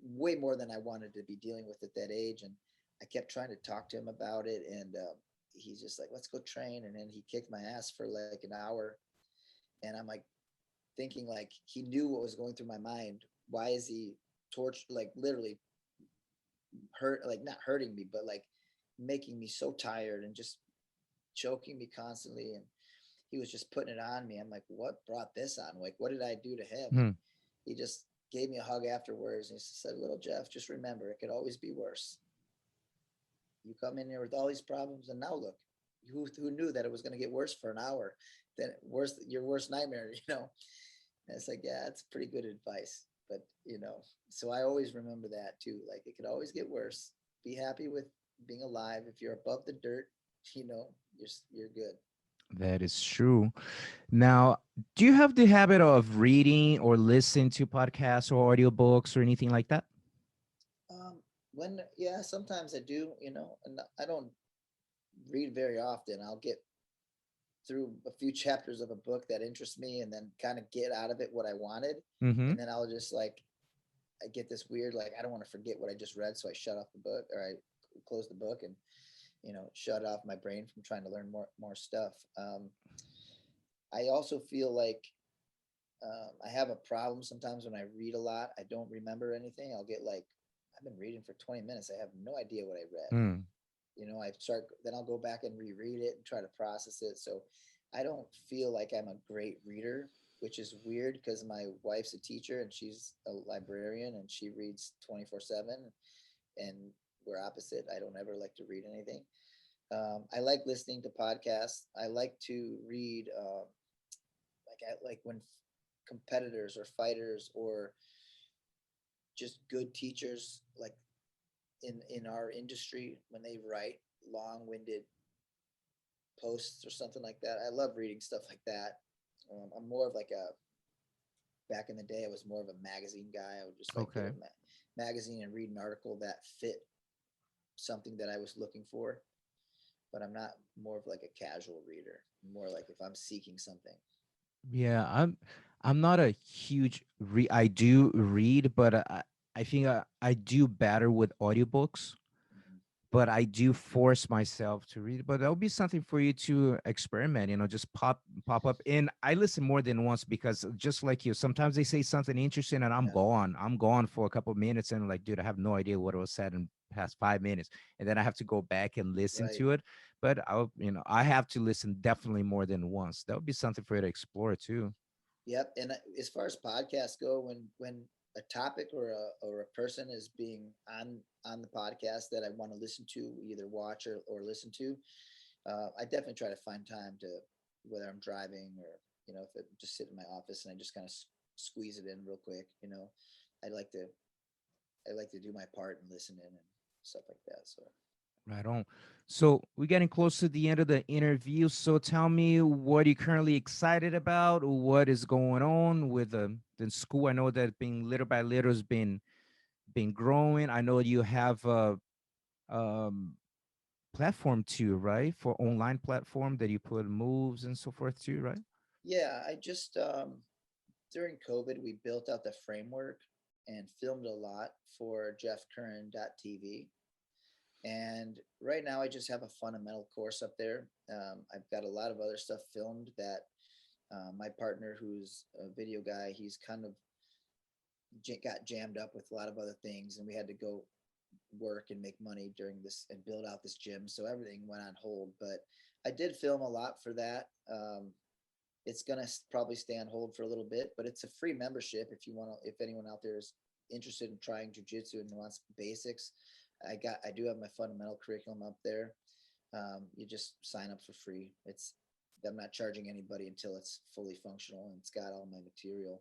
way more than I wanted to be dealing with at that age. And I kept trying to talk to him about it, and he's just like, "Let's go train." And then he kicked my ass for like an hour, and I'm like thinking like he knew what was going through my mind. Why is he like literally like not hurting me, but like making me so tired and just choking me constantly? And he was just putting it on me. I'm like, what brought this on? Like, what did I do to him? And Hmm. he just gave me a hug afterwards, and he said, "Little Jeff, just remember, it could always be worse. You come in here with all these problems, and now look, who knew that it was going to get worse for an hour? Then worse, your worst nightmare, And it's like, yeah, it's pretty good advice. But so I always remember that too. Like, it could always get worse. Be happy with being alive. If you're above the dirt, you're good. That is true. Now, do you have the habit of reading or listening to podcasts or audiobooks or anything like that? Um, yeah, sometimes I do, and I don't read very often. I'll get through a few chapters of a book that interests me and then kind of get out of it what I wanted. Mm-hmm. And then I'll just like, I get this weird, like, I don't want to forget what I just read. So I shut off the book, or I close the book and, shut off my brain from trying to learn more stuff. I also feel like I have a problem sometimes when I read a lot. I don't remember anything. I'll get like, I've been reading for 20 minutes. I have no idea what I read. Mm. Then I'll go back and reread it and try to process it. So I don't feel like I'm a great reader, which is weird because my wife's a teacher and she's a librarian and she reads 24/7, and we're opposite. I don't ever like to read anything. I like listening to podcasts. I like to read, I like when competitors or fighters or just good teachers, like in our industry, when they write long-winded posts or something like that. I love reading stuff like that. I'm more of like back in the day, I was more of a magazine guy. I would just like get Okay. a magazine and read an article that fit something that I was looking for. But I'm not more of like a casual reader, more like if I'm seeking something. Yeah, I'm not a huge I do read, but I think I do better with audiobooks. Mm-hmm. But I do force myself to read. But that'll be something for you to experiment. Just pop up. And I listen more than once because just like you, sometimes they say something interesting and I'm Yeah, gone. I'm gone for a couple of minutes and like, dude, I have no idea what was said in past 5 minutes, and then I have to go back and listen right. to it. But I have to listen definitely more than once. That would be something for you to explore too. Yep. And as far as podcasts go, when a topic or a person is being on the podcast that I want to listen to, either watch or listen to, I definitely try to find time to, whether I'm driving or if I just sit in my office and I just kind of squeeze it in real quick. I like to I like to do my part and listen in and stuff like that. So Right on. So we're getting close to the end of the interview. So tell me, what are you currently excited about? What is going on with the school? I know that being little by little has been growing. I know you have a um, platform too, right? For online platform that you put moves and so forth too, right? yeah, I just during COVID we built out the framework and filmed a lot for Jeff Curran TV. And right now, I just have a fundamental course up there. I've got a lot of other stuff filmed that my partner, who's a video guy, he's kind of got jammed up with a lot of other things, and we had to go work and make money during this and build out this gym. So everything went on hold. But I did film a lot for that. It's gonna probably stay on hold for a little bit, but it's a free membership if you want to. If anyone out there is interested in trying jujitsu and wants basics, I do have my fundamental curriculum up there. You just sign up for free. I'm not charging anybody until it's fully functional and it's got all my material.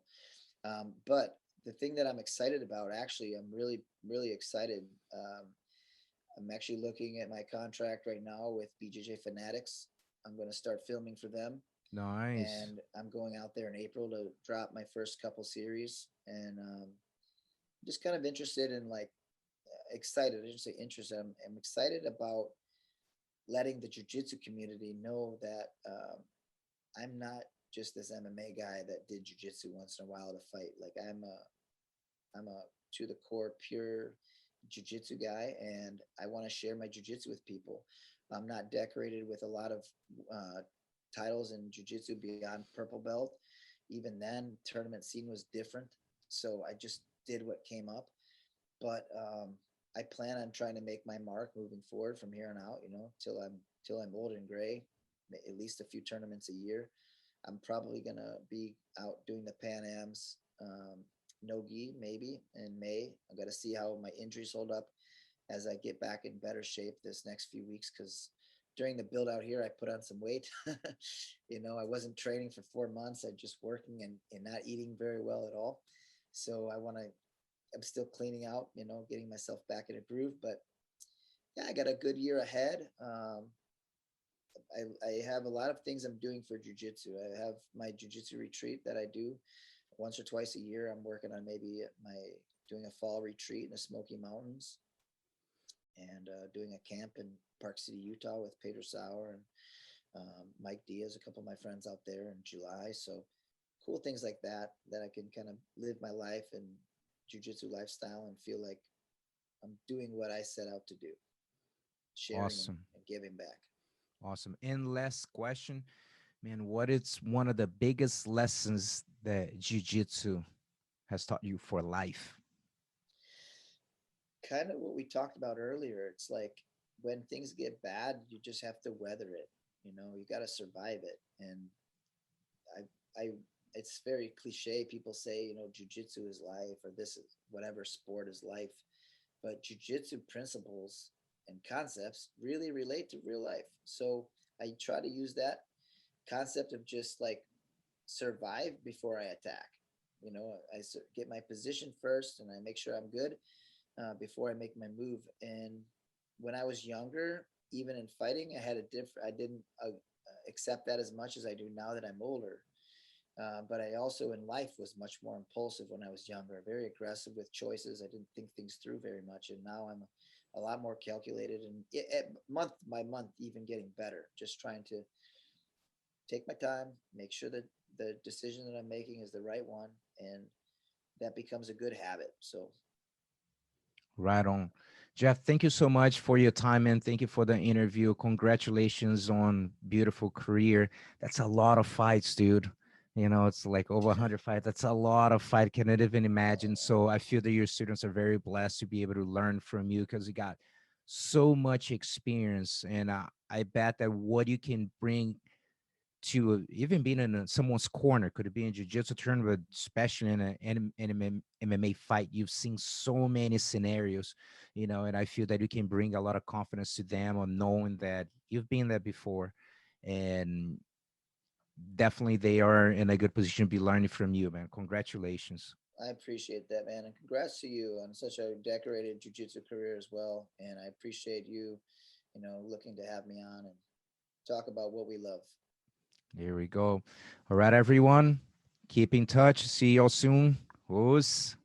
But the thing that I'm excited about, actually, I'm really excited. Um, I'm actually looking at my contract right now with BJJ Fanatics. I'm going to start filming for them, Nice. and I'm going out there in April to drop my first couple series. And just kind of interested in, like, excited. I should say interested. I'm excited about letting the jiu-jitsu community know that I'm not just this MMA guy that did jiu-jitsu once in a while to fight. Like, I'm a to the core pure jiu-jitsu guy, and I want to share my jiu-jitsu with people. I'm not decorated with a lot of uh, titles in jiu-jitsu beyond purple belt. Even then, tournament scene was different, so I just did what came up. But I plan on trying to make my mark moving forward from here on out. Till I'm old and gray, at least a few tournaments a year. I'm probably gonna be out doing the Pan Am's no gi maybe in May. I got to see how my injuries hold up as I get back in better shape this next few weeks, because during the build out here I put on some weight. I wasn't training for 4 months. I just working and not eating very well at all. So I'm still cleaning out, getting myself back in a groove. But yeah, I got a good year ahead. I have a lot of things I'm doing for jujitsu. I have my jujitsu retreat that I do once or twice a year. I'm working on maybe doing a fall retreat in the Smoky Mountains, and doing a camp in Park City, Utah with Peter Sauer and Mike Diaz, a couple of my friends out there in July. So cool things like that I can kind of live my life and jujitsu lifestyle and feel like I'm doing what I set out to do, sharing and, Awesome. and giving back. Awesome. And last question, man, what is one of the biggest lessons that jiu-jitsu has taught you for life? Kind of what we talked about earlier. It's like when things get bad, you just have to weather it. You got to survive it. And I, it's very cliche. People say, jujitsu is life, or this is whatever sport is life. But jujitsu principles and concepts really relate to real life. So I try to use that concept of just like survive before I attack. I get my position first, and I make sure I'm good before I make my move. And when I was younger, even in fighting, I didn't accept that as much as I do now that I'm older. But I also in life was much more impulsive when I was younger, very aggressive with choices. I didn't think things through very much. And now I'm a lot more calculated, and month by month, even getting better, just trying to take my time, make sure that the decision that I'm making is the right one. And that becomes a good habit. So Right on. Jeff, thank you so much for your time and thank you for the interview. Congratulations on beautiful career. That's a lot of fights, dude. It's like over 100 fights. That's a lot of fight. Cannot even imagine. So I feel that your students are very blessed to be able to learn from you because you got so much experience. And I bet that what you can bring to even being in someone's corner, could it be in jiu-jitsu tournament, but especially in an MMA fight, you've seen so many scenarios, and I feel that you can bring a lot of confidence to them on knowing that you've been there before. And definitely they are in a good position to be learning from you, man. Congratulations. I appreciate that, man, and congrats to you on such a decorated jiu-jitsu career as well. And I appreciate you, looking to have me on and talk about what we love. Here we go. All right, everyone. Keep in touch. See you all soon. Os.